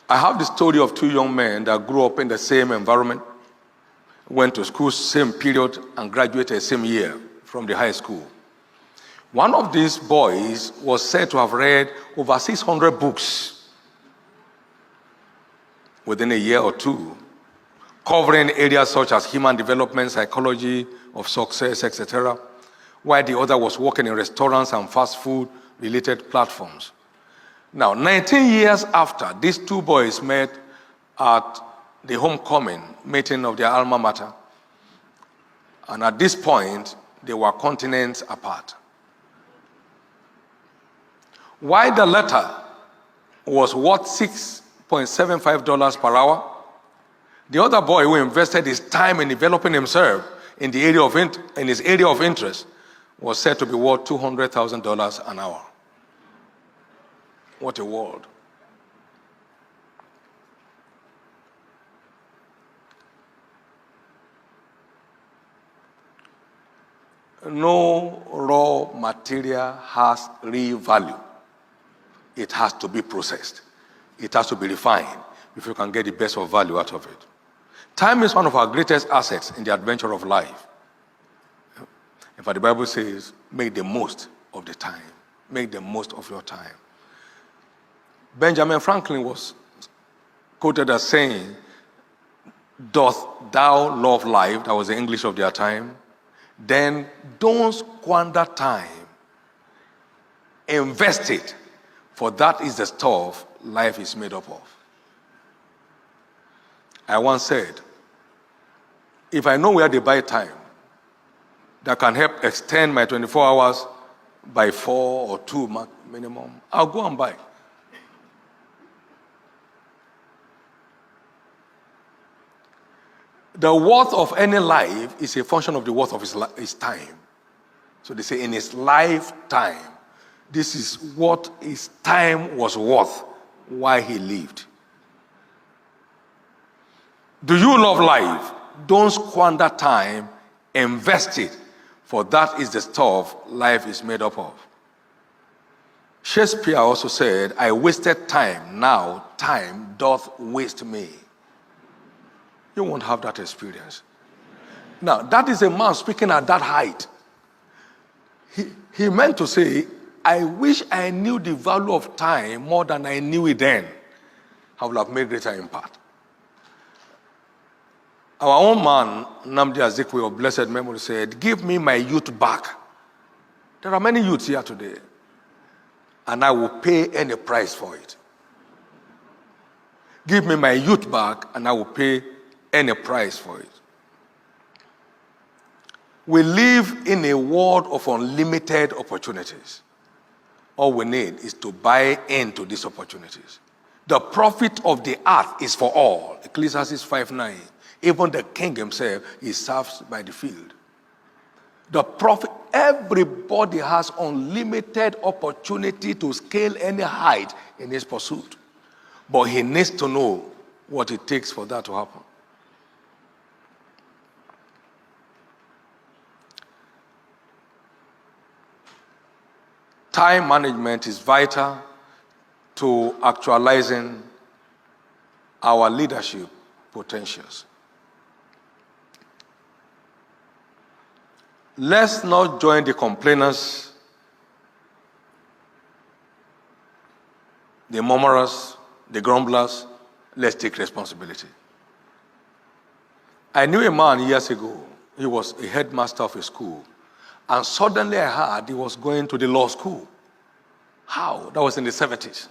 I have the story of two young men that grew up in the same environment, went to school same period, and graduated same year from the high school. One of these boys was said to have read over 600 books within a year or two, covering areas such as human development, psychology of success, etc., while the other was working in restaurants and fast food related platforms. Now, 19 years after, these two boys met at the homecoming meeting of their alma mater, and at this point, they were continents apart. While the latter was worth $6.75 per hour, the other boy who invested his time in developing himself in his area of interest was said to be worth $200,000 an hour. What a world. No raw material has real value. It has to be processed. It has to be refined if you can get the best of value out of it. Time is one of our greatest assets in the adventure of life. In fact, the Bible says, make the most of the time. Make the most of your time. Benjamin Franklin was quoted as saying, "Doth thou love life?" That was the English of their time. "Then don't squander time. Invest it, for that is the stuff life is made up of." I once said, if I know where they buy time that can help extend my 24 hours by 4 or 2 minimum, I'll go and buy. The worth of any life is a function of the worth of his time. So they say in his lifetime, this is what his time was worth while he lived. Do you love life? Don't squander time, invest it, for that is the stuff life is made up of. Shakespeare also said, "I wasted time, now time doth waste me." You won't have that experience. Now, that is a man speaking at that height. He meant to say, I wish I knew the value of time more than I knew it then. I would have made greater impact. Our own man, Nnamdi Azikiwe of blessed memory, said, "Give me my youth back." There are many youths here today, and I will pay any price for it. Give me my youth back, and I will pay any price for it. We live in a world of unlimited opportunities. All we need is to buy into these opportunities. The profit of the earth is for all. Ecclesiastes 5:9. Even the king himself is served by the field. The profit, everybody has unlimited opportunity to scale any height in his pursuit. But he needs to know what it takes for that to happen. Time management is vital to actualizing our leadership potentials. Let's not join the complainers, the murmurers, the grumblers. Let's take responsibility. I knew a man years ago. He was a headmaster of a school. And suddenly I heard he was going to the law school. How? That was in the 70s.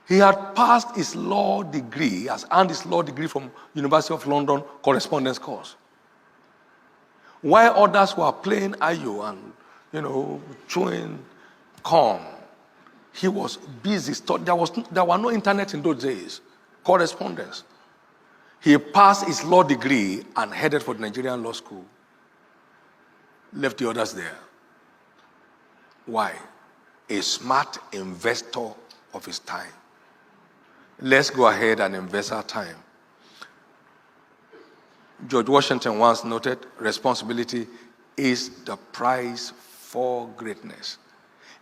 He had passed his law degree, has earned his law degree from University of London correspondence course. While others were playing ayo and, chewing corn, he was busy studying. There were no internet in those days. Correspondence. He passed his law degree and headed for the Nigerian law school. Left the others there. Why? A smart investor of his time. Let's go ahead and invest our time. George Washington once noted, responsibility is the price for greatness.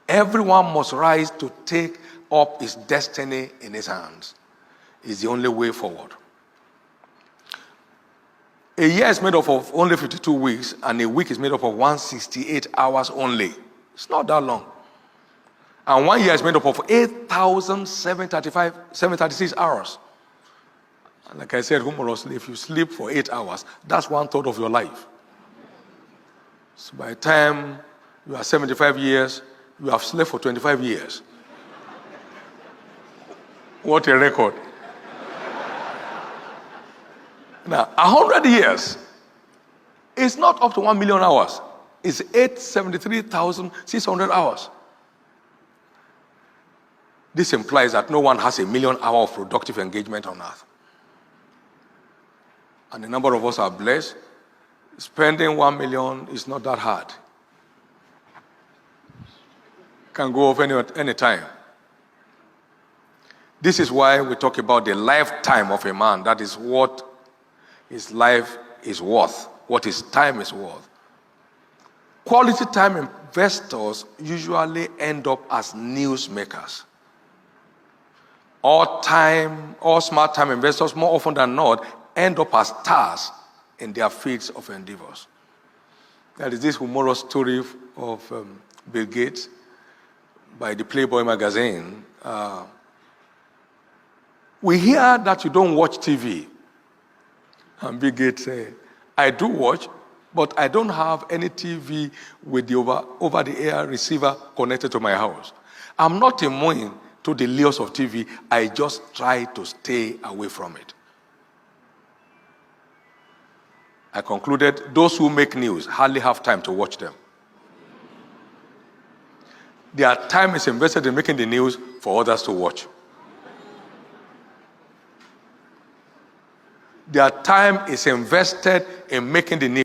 Everyone must rise to take up his destiny in his hands. is the only way forward. A year is made up of only 52 weeks, and a week is made up of 168 hours only. It's not that long. And 1 year is made up of 8,736 hours. And like I said humorously, if you sleep for 8 hours, that's 1/3 of your life. So by the time you are 75 years, you have slept for 25 years. What a record. Now, 100 years is not up to 1 million hours. It's 873,600 hours. This implies that no one has 1 million hours of productive engagement on earth. And a number of us are blessed. Spending 1 million is not that hard. Can go off any time. This is why we talk about the lifetime of a man. That is what his life is worth, what his time is worth. Quality time investors usually end up as newsmakers. All smart time investors, more often than not, end up as stars in their fields of endeavors. That is this humorous story of Bill Gates by the Playboy magazine. We hear that you don't watch TV. And Bill Gates said, I do watch, but I don't have any TV with the over-the-air receiver connected to my house. I'm not immune to the lures of TV. I just try to stay away from it. I concluded those who make news hardly have time to watch them. Their time is invested in making the news for others to watch. Their time is invested in making the news